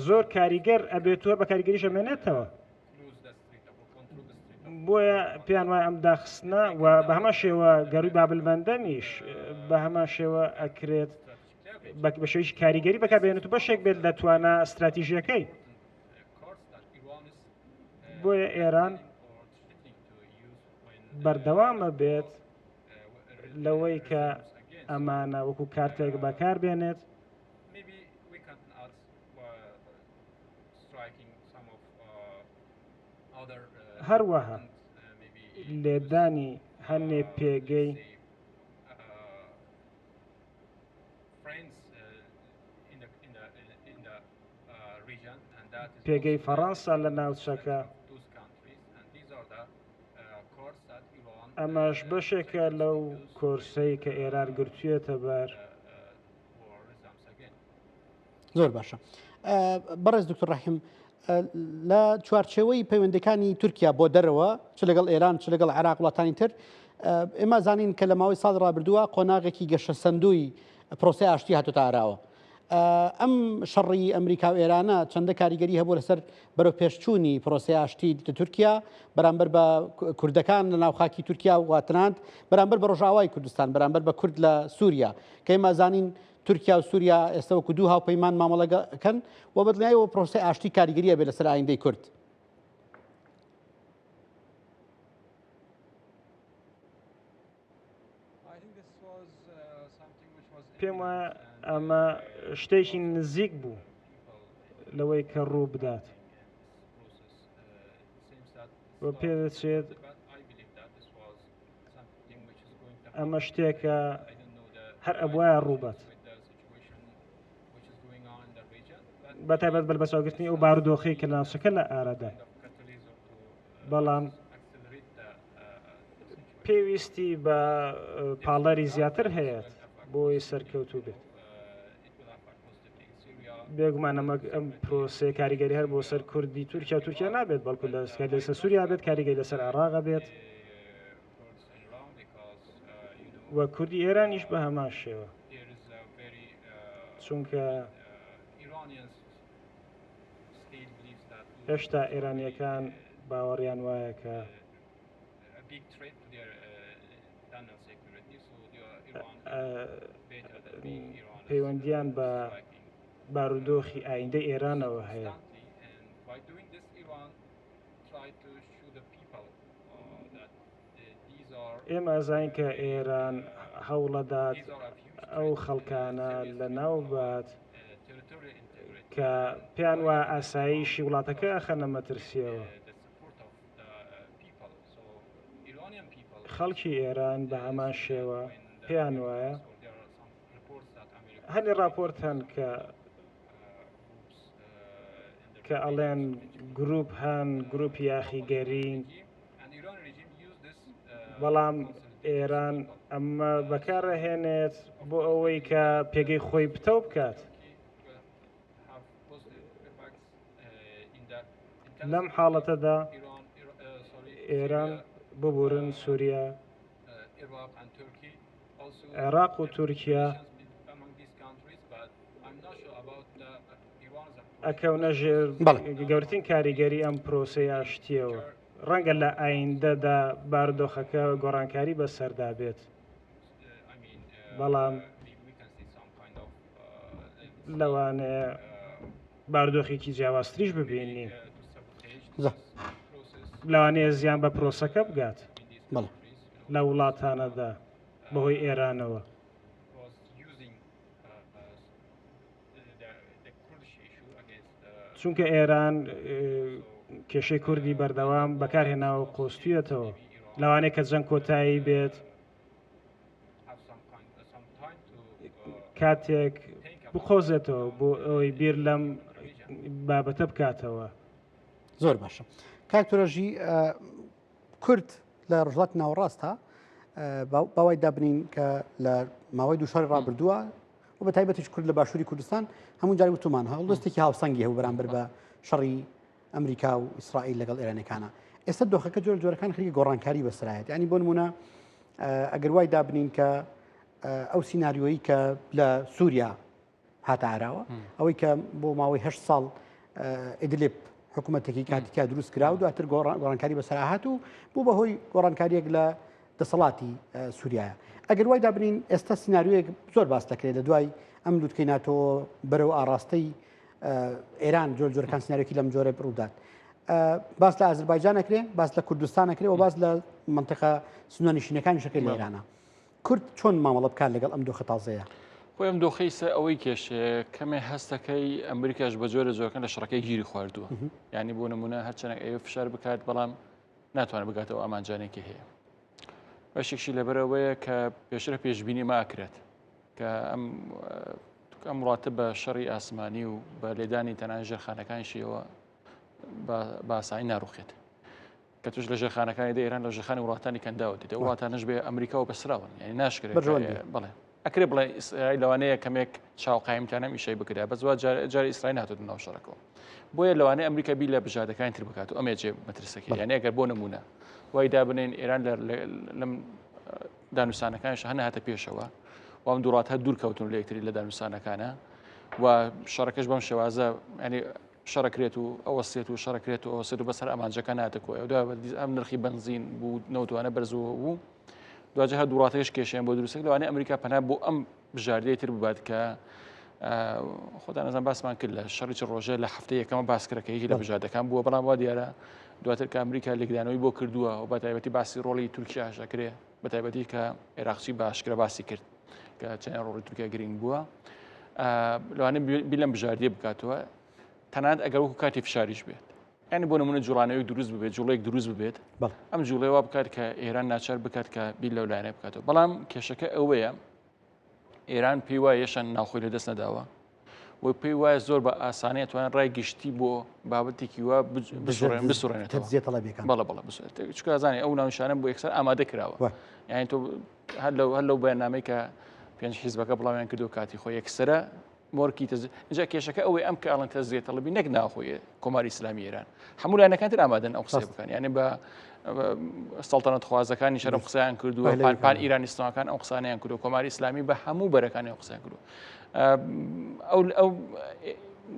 زۆر کاریگەر ئەبێتوە بە کاریگەریش ئەمێنێتەوە بۆیە پێیان وایە ئەم داخستنە و بە هەمان شێوە گەروی بابلمەندەمیش بە هەمان شێوە ئەکرێت بە شێوەیەکی کاریگەری بەکاربێنێت و بەشێک بێت لە توانە استراتیژیەکەی بۆیە ئێران بەردەوامە بێت لەوەی کە ئەمانە وەکو کارتێک بەکاربێنێت هەروەها لێدانی هەنێ پێگەی پێگەی فەڕەنسا لە ناوچەکە ئەمەش بەشێکە لەو کۆرسەی کە ئێران گرتوویەتە بەر زۆر باشە بەڕێز دکتۆر ڕەحیم لە چوارچێوەی پەیوەندەکانی تورکیا بۆ دەرەوە چ لەگەڵ ئێران چ لەگەڵ عێراق وڵاتانی تر ئێمە زانین کە لە ماوەی ساڵ ڕابردووە قۆناغێکی گەشە سندووی پرۆسی ئاشتی هاتوتە ئاراوە ئەم شەڕی ئەمریکا و ئێرانە چەندە کاریگەری هەبوو لەسەر بەرەو پێشچوونی پرۆسی ئاشتی لە تورکیا بەرامبەر بە کوردەکان لە ناوخاکی تورکیا و واتناند بەرامبەر بە ڕۆژاوای کوردستان بەرامبەر بە کورد لە سووریا کە ئێمە زانین تورکیا و سووریا ئێستا وەکو دوو هاوپەیمان مامەڵەکەن و بەدڵنیایەوە پرۆسەی ئاشتی کاریگەریە بێت لەسەر ئایندەی کورد. پێم وایە ئەمە شتێکی نزیک بوو لەوەی کە ڕوو بدات بۆ پێ دەچێت ئەمە شتێکە هەر ئەبوایە ڕووبەت بەتایبەت بەربەسەوەگرتنی ئەو بارودۆخی کە ناوچەکە لە ئارەدا بەڵام پێویستی بە پاڵەری زیاتر هەیە بۆی سەرکەوتوو بێت. بێگومان ئەم پرۆسەیە کاریگەری هەر بۆ سەر کوردی تورکیا و تورکیا نابێت بەڵکو لەسەر سووریا بێت کاریگەری لەسەر عێراق بێت وە کوردی ئێرانیش بە هەمان شێوە چونکە هێشتا ئێرانیەکان باوەڕیان وایە کە پەیوەندیان بە بارودۆخی ئایندەی ئێرانەوە هەیە. ئێمە ئەزانین کە ئێران هەوڵەدات ئەو خەڵکانە لە ناوبات کە پێیان وایە ئاساییشی وڵاتەکە ئەخەنە مەترسیەوە. خەڵکی ئێران بە هەمان شێوە پێیان وایە هەنی راپۆرت هەن کە ئەڵێن گروپ هەن گروپی یاخیگەرین بەڵام ئێران ئەمە بەکارەهێنێت بۆ ئەوەی کە پێگەی خۆی پتە بکات. لەم حاڵەتەدا ئێران ببورن سووریا، عێراق و تورکیا ئەکەونە ژێر گەورەترین کاریگەری ئەم پرۆسەی ئاشتیەوە. ڕەنگە لە ئایندەدا بارودۆخەکە گۆڕانکاری بەسەردا بێت بەڵام لەوانەیە بارودۆخێکی جیاوازتریش ببینین لەوانەیە زیان بە پرۆسەکە بگات لە وڵاتانەدا بەهۆی ئێرانەوە. چونکە ئێران کێشەی کوردی بەردەوام بەکارهێناوە قۆستویەتەوە لەوانەیە کە جەنگ کۆتایی بێت کاتێک بخۆزێتەوە بۆ ئەوەی بیر لەم بابەتە بکاتەوە. زۆر باشە. کاکتۆرەژی کورد لە ڕۆژهەڵاتی ناوەڕاستە باوای دابنین کە لە ماوەی دوو شەڕی ڕابردووە و بە تایبەتیش کورد لە باشووری کوردستان هەموو جاری وتمان هەڵدەستێکی هاوسەنگی هەبوو بەرامبەر بە شەڕی ئەمریکا و ئیسرائیل لەگەڵ ئێرانەکانە. ئێستا دۆخەکە جۆرە جۆرەکان خەریکی گۆڕانکاری بەسرایەت. ینی بۆ نمونە ئەگەر وای دابنین کە ئەو سیناریۆیی کە لە سووریا هاتە ئاراوە ئەوەی کە بۆ ماوەی 8 ساڵ ئیدلیب حکوومەتێکی کاتیکا دروست کرا و دواتر گۆڕانکاری بەسەر هات و بوو بەهۆی گۆڕانکاریەک لە دەسەڵاتی سووریایە. ئەگەر وای دابنین ئێستا سیناریۆیەک زۆر باس دەکرێت لە دوای ئەم لووتکەی ناتۆ بەرەو ئاڕاستەی ئێران جۆر جۆرەکان سیناریۆکی لەم جۆرە ڕوودات. باس لە ئازربایجان ئەکرێ، باس لە کوردستان ئەکرێ و باس لە منتەقە سنوورنشینەکانی شەکەی لە ئێرانە. کورد چۆن مامەڵە بکات لەگەڵ ئەم دۆخە تازەیە؟ خۆی ئەم دۆخەی سە ئەوەی کێشێ کەمێ هەستەکەی ئەمریکاش بە جۆرە جۆرەکان لە شەڕەکەی گیری خواردووە. یعنی بۆ نمونە هەرچەنێک ئەوە فشار بکات بەڵام ناتوانێت بگاتەوە ئامانجانێکی هەیە. بەشێکشی لەبەرەوەیە کە پێشتر پێشبینی ماکرێت کە ئەم وڵاتە بە شەڕی ئاسمانی و بە لێدانی تەنانەت ژێرخانەکانیشیەوە بە ئاسایی ناڕوخێت. کە توش لە ژێرخانەکانی ئێران لە ژێرخانی وڵاتانی کەنداوە دیتە وڵاتانەش بێ ئەمریکا و بەسراون یعنی ناشکرێت بڵێ ئەکرێ بڵێ ئیسرائیل لەوانەیە کەمێک چاوقایمتانە میشەی بکرێت بە زوا جاری ئیسرائیل هاتووە ناو شەڕەکەەوە بۆیە لەوانەیە ئەمریکا بی لە بژادەکانی تر بکات و ئەمێ جێ مەترسەکە یعنی ئەگەر بۆ نمونە وای دابنێن ئێران لەم دانووسانەکانش هەنە هاتە پێشەوە و ئەم دووڕات هە دوور کەوتن لە یەکتری لە دانووسانەکانە و شەڕەکەش بەم شێوازە ینی شەڕەکرێت و ئەوەسێت و شەڕەکرێت و ئەوسێت و بەسەر ئەمانجەکە ناتەکۆی ئەم نرخی بنزین بوو نەوتوانە بەرزەوە بوو دوجه هەر دوڵاتەکەش کێشیان بۆ دروستێک لەوانەیە ئەمریکا پەنا بۆ ئەم بژاردەیە تر ببات کە خۆدا نەزان باسمان کرد لە شەڕی ڕۆژە لە هەفتەیە یەکەمە باسکرەکەی لە بژاردەکان بووە بەڵام وا دیارە دواتر کە ئەمریکا لێکدانەوەی بۆ کردووە و بە تایبەتی باسی ڕۆڵی تورکیاش دەکرێت بە تایبەتی کە عێراقچی باشکرە باسی کرد کە چەند ڕۆڵی تورکیا گرنگ بووە لەوانە بی لەم بژاردیە بکاتەوە تەنانەت ئەگەر وەکو کاتی فشاریش بێت یعنی بۆ نمونە جوڵانەوەی دروست ببێت جوڵەیەک دروست ببێت ئەم جوڵەیە وا بکات کە ئێران ناچار بکات کە بیر لەو لایەنە بکاتەوە بەڵام کێشەکە ئەوەیە ئێران پێی وایە یەشان ناوخۆی لە دەست نەداوە و پێی وایە زۆر بە ئاسانەیە توانێت ڕای گشتی بۆ بابەتێکی وە بسوڕێنێتەوە بەڵە چکە ئازانێ ئەو ناونشانە بۆ یەکسەر ئامادە کراوە یعنی تۆ هەر لەو بەیاننامەی کە پێنج حیزبەکە بڵاویان کردو کاتی خۆی یەکسرە مۆرکی اینجا کێشەکە ئەوەی ئەم کە ئەڵەن تەزیێت تەڵبی نەک ناخۆیە کۆماری ئیسلامی ئێران هەموو لایەنەکان تر ئامادەن ئەو قسەی بکەن یعنی بە سەڵتەنەت خوازەکانی شەرم قسەیان کردووە پان ئیرانیستانەکان ئەو قسانیان کردو کۆماری ئیسلامی بە هەموو بەرەکانی ئەو قسەیان کردو ئەو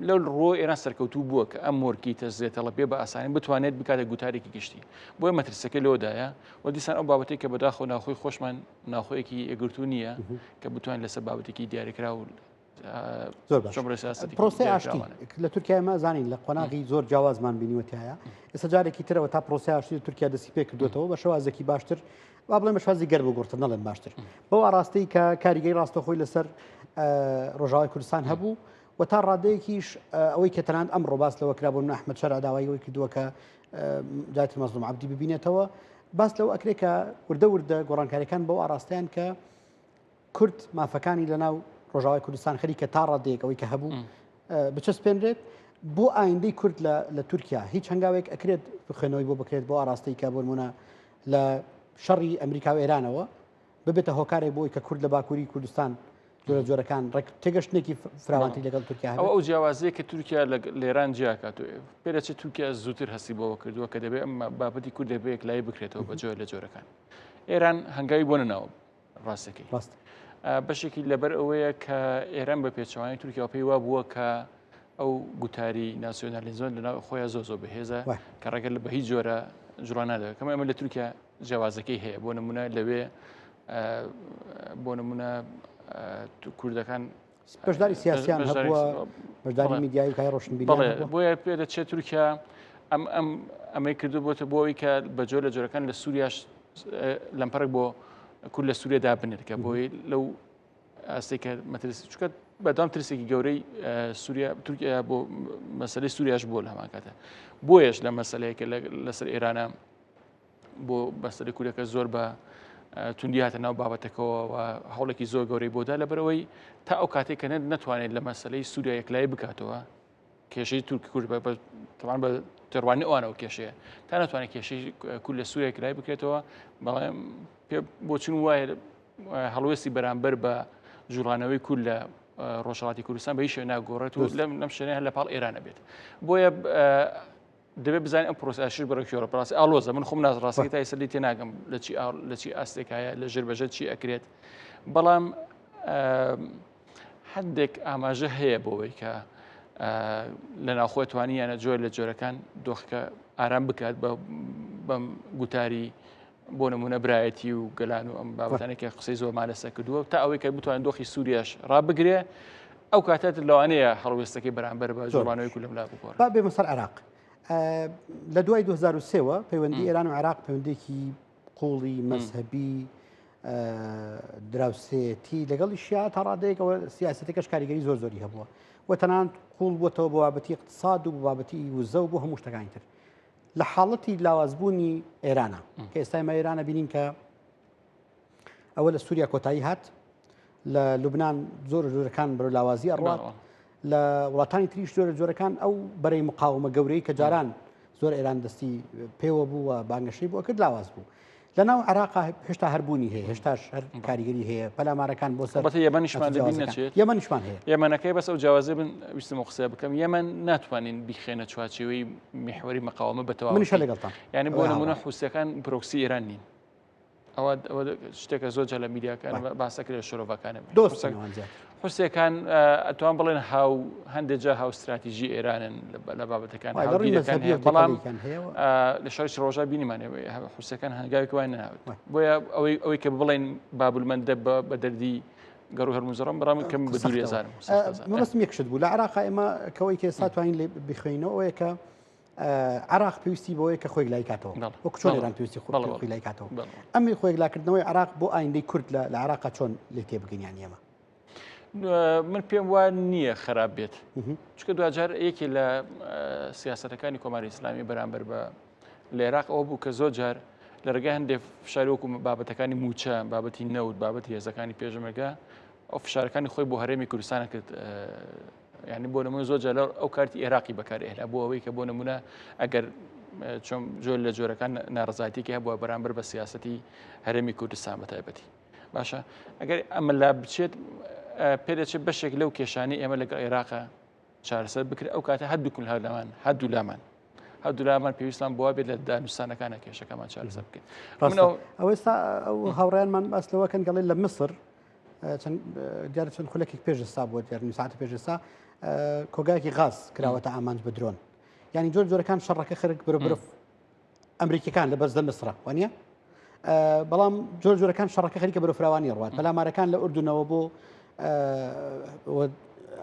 لەو ڕۆ ئێران سەرکەوتوو بووە کە ئەم مۆرکی تەزیێتەڵە بێ بە ئاسانی بتوانێت بکاتە گوتارێکی گشتی بۆیە مەترسەکە لەوەدایە و دیسان ئەو بابەتێک کە بەداخۆ ناخۆی خۆشمان ناخۆیەکی ئەگرتو نییە کە بتوانین لەسەر بابەتێکی دیاریکرا و پرۆسی ئاشتی لە تورکیا ئێمە زانین لە قۆناغی زۆر جیاوازمان بینیوەتیایە ئێستا جارێکی ترەوە تا پرۆسی ئاشتی تورکیا دەستی پێ کردوێتەوە بە شێوازێکی باشتر با بڵێن بە شێوازی گەر بگورتن نەڵێن باشتر بەو ئاراستەی کە کاریگەی ڕاستەخۆی لەسەر ڕۆژاوای کوردستان هەبوو و تا ڕادەیەکیش ئەوەی کە تەنانەت ئەمڕۆ باس لەوە کرا بۆ ئەحمەد شەرع داوای کردووە کە جاتی مەزلوم عەبدی ببینێتەوە باس لەو ئەکرێ کە وردە وردە گۆڕانکاریەکان بەو ئاراستەیان کە کورد مافەکانی لەناو ڕۆژاوای کوردستان خەریکە تا ڕادەیەک ئەوەی کە هەبوو بچەسپێنرێت بۆ ئایندەی کورد لە تورکیا هیچ هەنگاوێک ئەکرێت بخوێنەوەی بۆ بکرێت بۆ ئاراستەی کە بۆ نمونە لە شەڕی ئەمریکا و ئێرانەوە ببێتە هۆکارێک بۆی کە کورد لە باکووری کوردستان جۆرە جۆرەکان تێگەشتێکی فراوانتی لەگەڵ تورکیا هەبێت ئەو جیاوازەیە کە تورکیا لە ئێران جیاکاتوێ پێدەچێت تورکیا زووتر هەستی بۆەوە کردووە کە دەبێت ئەم بابەتی کورد دەبێت لای بکرێتەوە بە جۆر لە جۆرەکان ئێران هەنگاوی بۆ نەناوە ڕاستەکەی بەشێکی لەبەر ئەوەیە کە ئێران بە پێچەوانی تورکیا پێی وا بووە کە ئەو گوتاری ناسیۆنالیزم لەناو خۆیان زۆر بەهێزە کە ڕەگەر بە هیچ جۆرە جوڵان نادەوێت کەمە ئەمە لە تورکیا جیاوازەکەی هەیە بۆ نمونە لەوێ بۆ نمونە کوردەکان بەشداری سیاسیان هەبووە بەشداری میدیایی کای ڕۆشنبیری بۆیە پێ دەچێت تورکیا ئەمەی کردو بۆتە بۆەوەی کە بە جۆر لە جۆرەکان لە سووریاش لەمپەرێک بۆ کورد لە سووریا بنێت کە بۆی لەو ئاستێککە مەترسی چکات بەدام ترسێکی گەورەی سووریا تورکیا بۆ مەسلەی سووریاش بۆ لە هەماکاتە بۆیش لە مەسلەیەکە لەسەر ئێرانە بۆ بەستەری کوورەکە زۆر بە توندی هاتە ناو بابەتەکەەوە و هەوڵێکی زۆر گەورەی بۆدا لەبەرەوەی تا ئەو کاتێک کە نەتوانێت لە مەسلەی سووریا یەکلایی بکاتەوە کێشەی تورکی کورد تەمان بە تێڕوانی ئەوانەوە کێشەیە تا ناتوانێت کێشەی کورد لە سووریا یەکلایی بکرێتەوە بەڵام بۆچون وایە هەڵوێستی بەرامبەر بە جوڵانەوەی کورد لە ڕۆژهەڵاتی کوردستان بە هیچ شوێ ناگۆڕێت و لەم شوێنەیە لە پاڵ ئێرانە بێت بۆیە دەبێت بزانین ئەم پرۆسەشش بەڕێکیۆرە پڕاستی ئالۆزە من خۆم نازڕاستی تا ئێستا تێ ناگەم لە چی ئاستێکایە لە ژێربەژە چی ئەکرێت بەڵام هەندێک ئاماژە هەیە بۆەوەی کە لە ناوخۆی توانیانە جۆر لە جۆرەکان دۆخەکە ئارام بکات بەم گوتاری بۆ نمونە برایەتی و گەلان و ئەم بابەتانێکە قسەی زۆرمان لەسەر کردووە تا ئەوەی کە بتوانێت دۆخی سووریاش ڕابگرێ ئەو کاتات لەوانەیە هەڵوێستەکەی بەرامبەر بە جوڵانەوەی کولم لا بکۆڕ با بێمە سەر عێراق لە دوای 2023ەوە پەیوەندی ئێران و عێراق پەیوەندێکی قوڵی مەزهەبی دراوسێتی لەگەڵی شیا تا ڕادەیەکەوە سیاسەتەکەش کاریگەری زۆر زۆری هەبووە و تەنانەت قوڵ بووەتەوە بۆ بابەتی اقتصاد و بۆ بابەتی وزە و بۆ هەموو شتەکانی تر لە حاڵەتی لاوازبوونی ئێرانە کە ئێستا ئێمە ئێرانە بینین کە ئەوە لە سووریا کۆتایی هات لە لوبنان زۆر جۆرەکان بەرەو لاوازی ئەڕوات لە وڵاتانی تریش جۆرە جۆرەکان ئەو بەرەی مقاومە گەورەی کە جاران زۆر ئێران دەستی پێوە بوو و بانگەشەی بووە کرد لاواز بوو لەناو عێراق هێشتا هەربوونی هەیە هێشتاش هەر کاریگەری هەیە پەلامارەکان بۆ سەر یەمەنیشمان دەبین نەچێت یەمەنیشمان هەیە یەمەنەکەی بەس ئەو جیاوازێ بن ویستم قسە بکەم یەمەن ناتوانین بیخێنە چوارچێوەی میحوەری مەقاومە بەتەواوی منیش لەگەڵتان یعنی بۆ نمونە حوسەکان پرۆکسی ئێران نین ئەوە شتێکە زۆر جە لە میدیاکان باسەکرێت شۆرۆڤەکانە دۆستەکان زیاتر حوسەکان ئەتوان بڵێن هەندێک جا هاو استراتیژی ئێرانن لە بابەتەکان بەڵام لە شەڕی ڕۆژە بینیمانێ حوسەکان هەنگاوێک وای نەناوێت بۆیە ئەوەی کە بڵێن بابولمەندە بە دەردی گەڕ و هەرموزەڕم بەڕام کەم بە دووری ێزانم مەبەستم یەکشت بوو لە عێراق ئێمە کەوەی کە ئێستا توانین لێ بخوێنەوە ئەوەیە کە عراق پێویستی بۆیە کە خۆی لای کاتەوە وەکو چۆن ئێران پێویستی خۆی لای کاتەوە ئەمی خۆی لاکردنەوەی عراق بۆ ئایندەی کورد لە عراقا چۆن لێ تێبگەینیان ئێمە من پێم وان نییە خراپ بێت چکە دوجار یەکی لە سیاسەتەکانی کۆماری ئیسلامی بەرامبەر بە لە عێراق ئەوە بوو کە زۆر جار لە ڕێگای هەندێک فشارۆکو بابەتەکانی موچە بابەتی نەوت بابەتی هێزەکانی پێشمەرگە ئەو فشارەکانی خۆی بۆ هەرێمی کوردستانە کرد یعنی بۆ نمونە زۆر جار ئەو کارتی عێراقی بەکارهێنا بۆ ئەوەی کە بۆ نمونە ئەگەر چۆن جۆر لە جۆرەکان ناڕزایەتێکی هەبووە بەرامبەر بە سیاسەتی هەرێمی کوردستان بەتایبەتی باشە ئەگەر ئەمە لا بچێت پێدەچێت بەشێک لەو کێشانی ئێمە لەگەڵ عێراقا چارەسەر بکرێت ئەو کاتە هەردووکن هەردەمان هەردوو لامان پێویستان بۆ بێت لە دانوستانەکانە کێشەکەمان چارەسەر بکەین ئەو ئێستا ئەو هاوڕێیانمان باس لەوەکەن گەڵێ لە میسر چەند دیارە چەند خولەکێک پێشستا بۆ دیارنی ساعتە پێشستا کۆگایەکی غاز کراوەتە ئامانج بە درۆن ینی جۆرەکان شەڕەکە خەرک برف ئەمریکیەکان لە بەرزدە مسرە وانە بەڵام جۆرەکان شەڕەکە خەریکە بەرەفراوانی ڕوات پەلامارەکان لە ئوردونەوە بۆ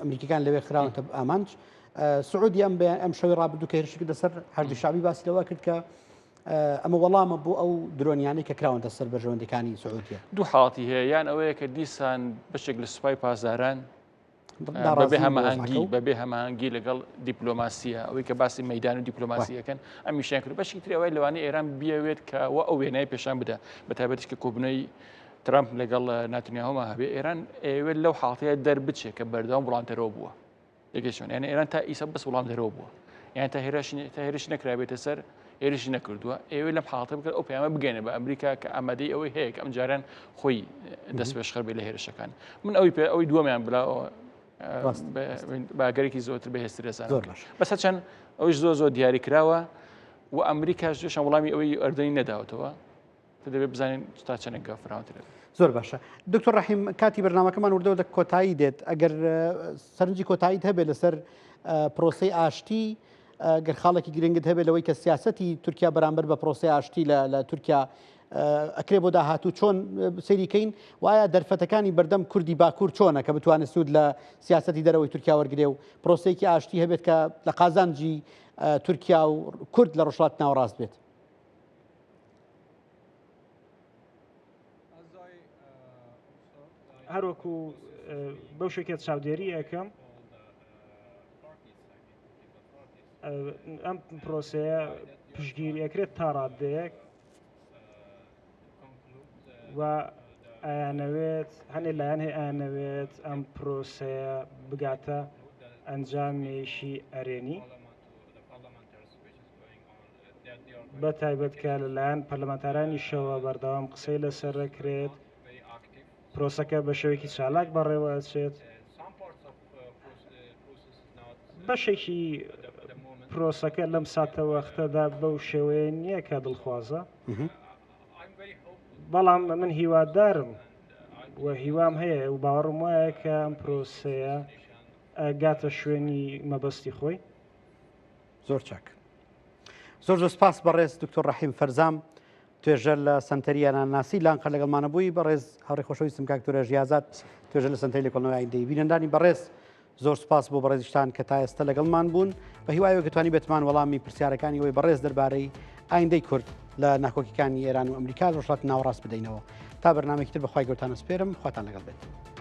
ئەمریکیەکان لەوێ خراونتە ئامانج سعودی ئەم شەوی ڕابردوو کە هێرشی کردە سەر هەردوو شعبی باسی لەوە کرد کە ئەمە وەڵامە بۆ ئەو درۆنیانەی کە کراونتە سەر بەژەوەندەکانی سعودیە دوو حاڵاتی هەیە یان ئەوەیە کە دیسان بەشێک لە سوپای پازاران بەبێ هەماهەنگی لەگەڵ دیپلۆماسیە ئەوەی کە باسی مەدان و دیپلۆماسیەکەن ئەمیشیان کرد بەشی تری ئەوەی لەوانەیە ئێران بیاوێت کە ئەو وێنای پێشان بدە بە تایبەتی کە کۆبنەوەی ترامپ لەگەڵ ناتنیاهۆما هەبێ ئێران ئەوێت لەو حاڵەتەیە دەربچێت کە بەردەوام وڵامدەرەوە بووە یەکێکشون یعنی ئێران تا ئیسە بەس وڵامدەرەوە بووە یان تا هێرشی نەکرابێتە سەر هێرشی نەکردووە ئێوە لەم حاڵەتە بکرد ئەو پەیامە بگەێنە بە ئەمریکا کە ئامادەی ئەوەی هەیە کە ئەم جاران خۆی دەست پێشخەر بێ لە هێرشەکان من ئەوەی دووەمیان بلاوە باگەرێکی زۆرتر بەهێزتر ێزان بەسە چەند ئەوش زۆر دیاری کراوە و ئەمریکاش دوێشان وەڵامی ئەوەی ئەردەنی نەداوەتەوە دەبێت بزانین تا چەندێک فراوانترە زۆر باشە دکتۆر ڕەحیم کاتی بەرنامەکەمان وردەوە کۆتایی دێت ئەگەر سەرنجی کۆتاییت هەبێت لەسەر پرۆسەی ئاشتی گەر خاڵێکی گرنگت هەبێت لەوەی کە سیاسەتی تورکیا بەرامبەر بە پرۆسی ئاشتی لە تورکیا ئەکرێ بۆ داهاتوو چۆن سەیریکەین وایە دەرفەتەکانی بەردەم کوردی باکوور چۆنە کە بتوانێت سوود لە سیاسەتی دەرەوەی تورکیا وەرگێ و پرۆسەیەکی ئاشتی هەبێت کە لە قازانجی تورکیا و کورد لە ڕۆژهەڵاتی ناوەڕاست بێت هەروەکو بەو شێکێت چاودێری ئەەکەم ئەم پرۆسەیە پشتگیری ئەکرێت تا ڕادەیەک و ئایانەوێت هەندێک لایەن هەیە ئایانەوێت ئەم پرۆسەیە بگاتە ئەنجامێشی ئەرێنی بە تایبەت کە لەلایەن پەرلەمانتارانی شەوە بەردەوام قسەی لەسەر دەکرێت پرۆسەکە بە شێوەیەکی چالاک بەڕێوە ئەچێت بەشێکی پرۆسەکە لەم ساتە وەختەدا بەو شێوەیە نییە کە دڵخوازە بەڵام من هیوادارم و هیوام هەیە و باوەڕم وایە کە ئەم پرۆسەیە گاتە شوێنی مەبەستی خۆی زۆر چاک زۆر سپاس بەڕێز دکتۆر ڕەحیم فەرزام توێژە لە سنتەریانە ناسی لانقە لەگەڵمانە بووی بەڕێز هاوڕێی خۆشەویستم کاکتۆرە ژیازات توێژە لە سنتەری لێکۆڵنەوەی ئایندەی بینەندانی بەڕێز زۆر سپاس بۆ بەڕێزیشتان کە تا ئێستا لەگەڵمان بوون بە هیوایەوە کەتوانی بێتمان وەڵامی پرسیارەکانی ئەوەی بەڕێز دەربارەی ئایندەی کورد لە ناکۆکیەکانی ئێران و ئەمریکا ڕۆژهەڵاتی ناوەڕاست بدەینەوە تا بەرنامێکی تر بەخوای گەورتان سپێرم خواتان لەگەڵ بێت.